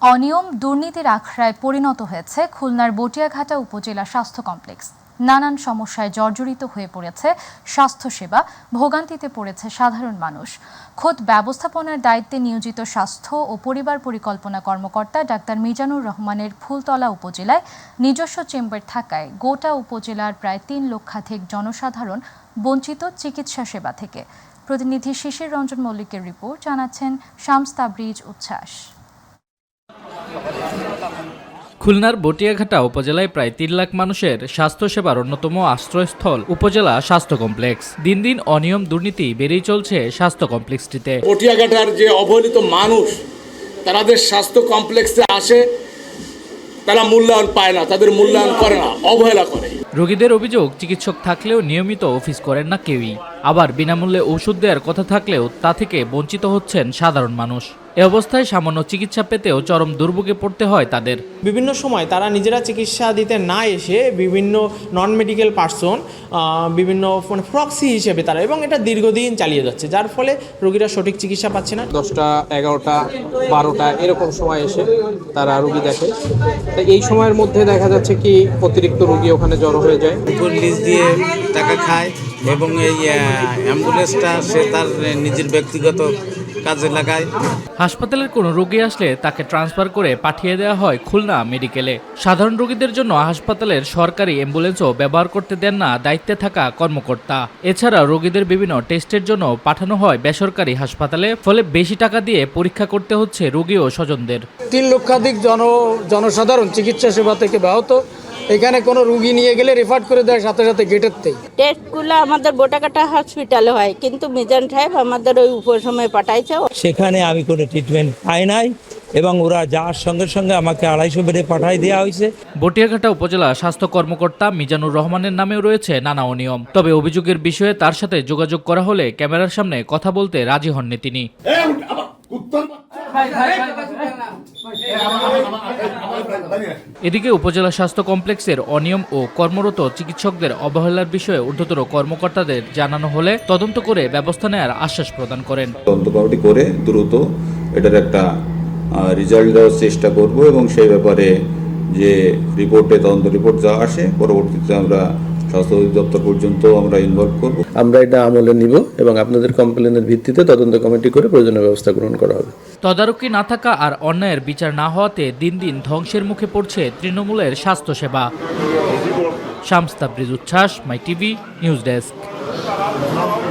অনিয়ম দুর্নীতির আখড়ায় পরিণত হয়েছে খুলনার বটিয়াঘাটা উপজেলা স্বাস্থ্য কমপ্লেক্স। নানান সমস্যায় জর্জরিত হয়ে পড়েছে স্বাস্থ্যসেবা, ভোগান্তিতে পড়েছে সাধারণ মানুষ। খোদ ব্যবস্থাপনার দায়িত্বে নিয়োজিত স্বাস্থ্য ও পরিবার পরিকল্পনা কর্মকর্তা ডাক্তার মিজানুর রহমানের ফুলতলা উপজেলায় নিজস্ব চেম্বার থাকায় গোটা উপজেলার প্রায় ৩ লক্ষাধিক জনসাধারণ বঞ্চিত চিকিৎসা সেবা থেকে। প্রতিনিধি শিশির রঞ্জন মল্লিকের রিপোর্ট, জানাচ্ছেন শামস তাবরিজ উচ্ছ্বাস। খুলনার বটিয়াঘাটা উপজেলায় প্রায় ৩ লাখ মানুষের স্বাস্থ্যসেবার অন্যতম আশ্রয়স্থল উপজেলা স্বাস্থ্য কমপ্লেক্স। দিন দিন অনিয়ম দুর্নীতি বেড়েই চলছে স্বাস্থ্য কমপ্লেক্সটিতে। বটিয়াঘাটার যে অবহেলিত মানুষ তাদের স্বাস্থ্য কমপ্লেক্সে আসে, তারা মূল্যায়ন পায় না, তাদের মূল্যায়ন করে না, অবহেলা করে। রোগীদের অভিযোগ, চিকিৎসক থাকলেও নিয়মিত অফিস করেন না কেউই। আবার বিনামূল্যে ওষুধ দেওয়ার কথা থাকলেও তা থেকে বঞ্চিত হচ্ছেন সাধারণ মানুষ। এ অবস্থায় সামান্য চিকিৎসা পেতেও চরম দুর্ভোগে পড়তে হয় তাদের। বিভিন্ন সময় তারা নিজেরা চিকিৎসা দিতে না এসে বিভিন্ন নন মেডিকেল পার্সন, বিভিন্ন প্রক্সি হিসেবে তারা, এবং এটা দীর্ঘদিন চালিয়ে যাচ্ছে, যার ফলে রোগীরা সঠিক চিকিৎসা পাচ্ছে না। 10টা, 11টা, 12টা এরকম সময় এসে তারা রোগী দেখে। তো এই সময়ের মধ্যে দেখা যাচ্ছে কি অতিরিক্ত রোগী ওখানে জড়ো হয়ে যায়। লিস্ট দিয়ে টাকা খায় এবং এই অ্যাম্বুলেন্সটা সে তার নিজের ব্যক্তিগত কাজে লাগায়। হাসপাতালের কোনো রোগী আসলে তাকে ট্রান্সফার করে পাঠিয়ে দেওয়া হয় খুলনা মেডিকেলে। সাধারণ রোগীদের জন্য হাসপাতালের সরকারি অ্যাম্বুলেন্সও ব্যবহার করতে দেন না দায়িত্বে থাকা কর্মকর্তা। এছাড়া রোগীদের বিভিন্ন টেস্টের জন্য পাঠানো হয় বেসরকারি হাসপাতালে, ফলে বেশি টাকা দিয়ে পরীক্ষা করতে হচ্ছে রোগী ও স্বজনদের। ৩ লক্ষাধিক জনসাধারণ চিকিৎসা সেবা থেকে ব্যাহত। এখানে কোনো রুগী নিয়ে গেলে রেফার করে দেয় সাথে সাথে গেটেরতেই। টেস্টগুলো আমাদের বটাঘাটা হসপিটালে হয়, কিন্তু মিজান সাহেব আমাদের ওই উপসময়ে পাঠাইছে। সেখানে আমি কোনো ট্রিটমেন্ট পাই নাই এবং ওরা যাওয়ার সঙ্গে সঙ্গে আমাকে 250 বেডে পাঠাই দেওয়া হয়েছে। বটিয়াঘাটা উপজেলা স্বাস্থ্য কর্মকর্তা মিজানুর রহমানের নামেও রয়েছে নানা অনিয়ম। তবে অভিযোগের বিষয়ে তার সাথে যোগাযোগ করা হলে ক্যামেরার সামনে কথা বলতে রাজি হননি তিনি। এদিকে উপজেলা স্বাস্থ্য কমপ্লেক্সের অনিয়ম ও কর্মরত চিকিৎসকদের অবহেলার বিষয়ে ঊর্ধ্বতন কর্মকর্তাদের জানানো হলে তদন্ত করে ব্যবস্থা নেওয়ার আশ্বাস প্রদান করেন। তদন্ত কমিটি করে দ্রুত এটার একটা রেজাল্ট দেওয়ার চেষ্টা করব এবং সেই ব্যাপারে যে তদন্ত রিপোর্ট যা আসে পরবর্তীতে আমরা স্বাস্থ্য অধিদপ্তর পর্যন্ত আমরা ইনভলভ করব। আমরা এটা আমলে নিব এবং আপনাদের কমপ্লেনের ভিত্তিতে তদন্ত কমিটি করে প্রয়োজনীয় ব্যবস্থা গ্রহণ করা হবে। তদারকি না থাকা আর অন্যায়ের বিচার না হওয়াতে দিন দিন ধ্বংসের মুখে পড়ছে তৃণমূলের স্বাস্থ্যসেবা। শামস তাবরিজ উচ্ছ্বাস, মাই টিভি নিউজ ডেস্ক।